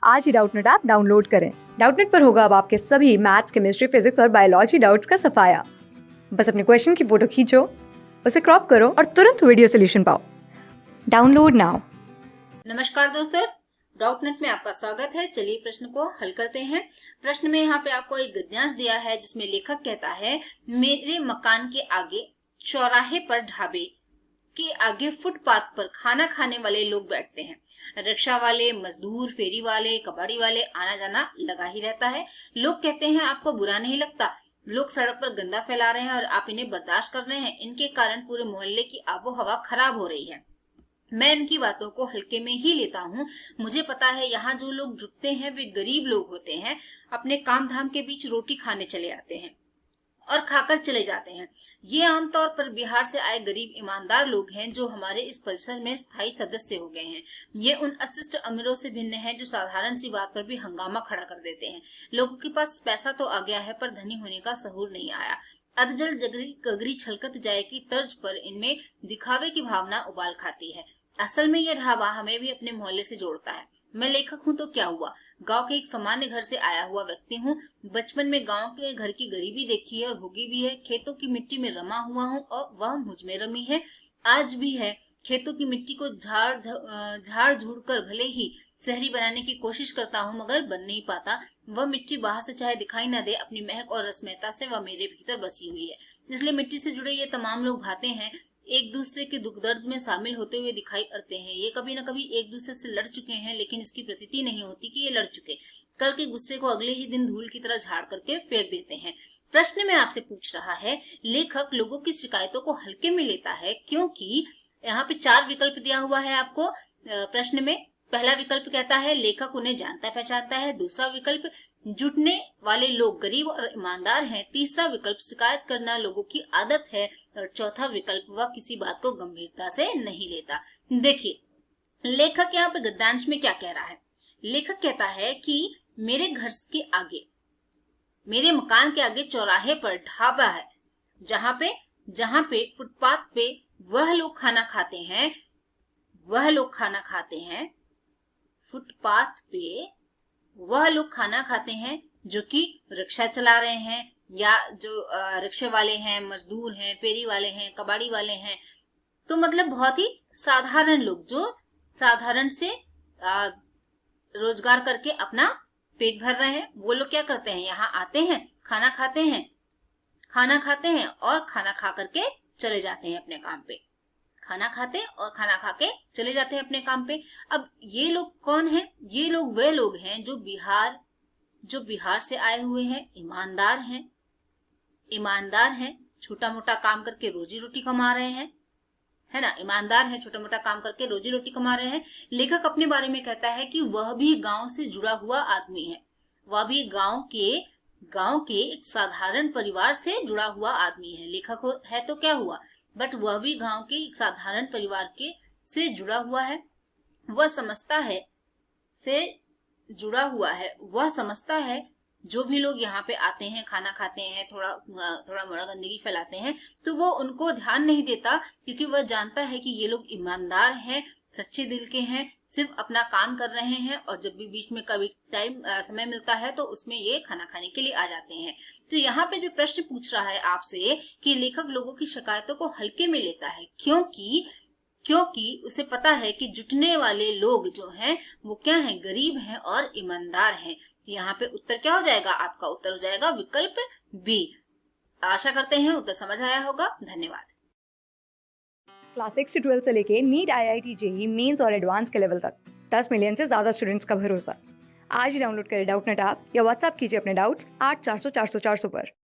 आज ही Doubtnut app download करें। Doubtnut पर होगा अब आपके सभी मैथ्स, केमिस्ट्री, फिजिक्स और बायोलॉजी डाउट्स का सफाया। बस अपने क्वेश्चन की फोटो खींचो, उसे क्रॉप करो और तुरंत वीडियो सोल्यूशन पाओ। Download now. नमस्कार दोस्तों, डाउटनेट में आपका स्वागत है। चलिए प्रश्न को हल करते हैं। प्रश्न में यहाँ पे आपको एक गद्यांश दिया है जिसमें लेखक कहता है, मेरे मकान के आगे चौराहे पर ढाबे के आगे फुटपाथ पर खाना खाने वाले लोग बैठते हैं। रिक्शा वाले, मजदूर, फेरी वाले, कबाड़ी वाले आना जाना लगा ही रहता है। लोग कहते हैं आपको बुरा नहीं लगता, लोग सड़क पर गंदा फैला रहे हैं और आप इन्हें बर्दाश्त कर रहे हैं। इनके कारण पूरे मोहल्ले की आबो हवा खराब हो रही है। मैं इनकी बातों को हल्के में ही लेता हूँ। मुझे पता है यहाँ जो लोग जुटते हैं वे गरीब लोग होते हैं, अपने काम धाम के बीच रोटी खाने चले आते हैं और खाकर चले जाते हैं। ये आमतौर पर बिहार से आए गरीब ईमानदार लोग हैं जो हमारे इस परिसर में स्थायी सदस्य हो गए हैं। ये उन अशिष्ट अमीरों से भिन्न है जो साधारण सी बात पर भी हंगामा खड़ा कर देते हैं। लोगों के पास पैसा तो आ गया है पर धनी होने का सहूर नहीं आया। अधजल जगरी कगरी छलकत जाए की तर्ज पर इनमें दिखावे की भावना उबाल खाती है। असल में यह ढाबा हमें भी अपने मोहल्ले से जोड़ता है। मैं लेखक हूँ तो क्या हुआ, गांव के एक सामान्य घर से आया हुआ व्यक्ति हूँ। बचपन में गांव के घर की गरीबी देखी है और भोगी भी है। खेतों की मिट्टी में रमा हुआ हूँ और वह मुझ में रमी है, आज भी है। खेतों की मिट्टी को झाड़ झूड़ कर भले ही शहरी बनाने की कोशिश करता हूँ मगर बन नहीं पाता। वह मिट्टी बाहर से चाहे दिखाई न दे, अपनी महक और रसमयता से वह मेरे भीतर बसी हुई है। इसलिए मिट्टी से जुड़े ये तमाम लोग भाते हैं, एक दूसरे के दुख दर्द में शामिल होते हुए दिखाई पड़ते हैं। ये कभी न कभी एक दूसरे से लड़ चुके हैं, लेकिन इसकी प्रतीति नहीं होती कि ये लड़ चुके। कल के गुस्से को अगले ही दिन धूल की तरह झाड़ करके फेंक देते हैं। प्रश्न में आपसे पूछ रहा है, लेखक लोगों की शिकायतों को हल्के में लेता है क्योंकि यहाँ पे 4 विकल्प दिया हुआ है आपको प्रश्न में। पहला विकल्प कहता है लेखक उन्हें जानता पहचानता है। दूसरा विकल्प जुटने वाले लोग गरीब और ईमानदार हैं। तीसरा विकल्प शिकायत करना लोगों की आदत है। और चौथा विकल्प वह किसी बात को गंभीरता से नहीं लेता। देखिए लेखक यहाँ पे गद्यांश में क्या कह रहा है। लेखक कहता है कि मेरे घर के आगे, मेरे मकान के आगे चौराहे पर ढाबा है जहाँ पे फुटपाथ पे वह लोग खाना खाते हैं फुटपाथ पे वह लोग खाना खाते हैं जो कि रिक्शा चला रहे हैं या जो रिक्शे वाले हैं, मजदूर हैं, फेरी वाले हैं, कबाड़ी वाले हैं। तो मतलब बहुत ही साधारण लोग जो साधारण से रोजगार करके अपना पेट भर रहे हैं। वो लोग क्या करते हैं, यहाँ आते हैं, खाना खाते हैं और खाना खा करके चले जाते हैं अपने काम पे। खाना खाते और खाना खा के चले जाते हैं अपने काम पे। अब ये लोग कौन हैं? ये लोग वे लोग हैं जो बिहार से आए हुए हैं, ईमानदार हैं, छोटा मोटा काम करके रोजी रोटी कमा रहे हैं, है ना। ईमानदार हैं, छोटा मोटा काम करके रोजी रोटी कमा रहे हैं। लेखक अपने बारे में कहता है कि वह भी गांव से जुड़ा हुआ आदमी है। वह भी गांव के एक साधारण परिवार से जुड़ा हुआ आदमी है। लेखक है तो क्या हुआ, बट वह भी गांव के एक साधारण परिवार से जुड़ा हुआ है। वह समझता है जो भी लोग यहाँ पे आते हैं, खाना खाते हैं, थोड़ा मोड़ा गंदगी फैलाते हैं, तो वो उनको ध्यान नहीं देता क्योंकि वह जानता है कि ये लोग ईमानदार हैं, सच्चे दिल के हैं, सिर्फ अपना काम कर रहे हैं और जब भी बीच में कभी समय मिलता है तो उसमें ये खाना खाने के लिए आ जाते हैं। तो यहाँ पे जो प्रश्न पूछ रहा है आपसे कि लेखक लोगों की शिकायतों को हल्के में लेता है क्योंकि उसे पता है कि जुटने वाले लोग जो हैं वो क्या हैं, गरीब हैं और ईमानदार हैं। तो यहाँ पे उत्तर क्या हो जाएगा, आपका उत्तर हो जाएगा विकल्प बी। आशा करते हैं उत्तर समझ आया होगा। धन्यवाद। क्लास 6 से 12 से लेके नीट, IIT, JEE मेंस और एडवांस के लेवल तक 10 मिलियन से ज्यादा स्टूडेंट्स का भरोसा। आज ही डाउनलोड करें डाउटनेट ऐप या व्हाट्सएप कीजिए अपने डाउट्स 8400 400 400 पर।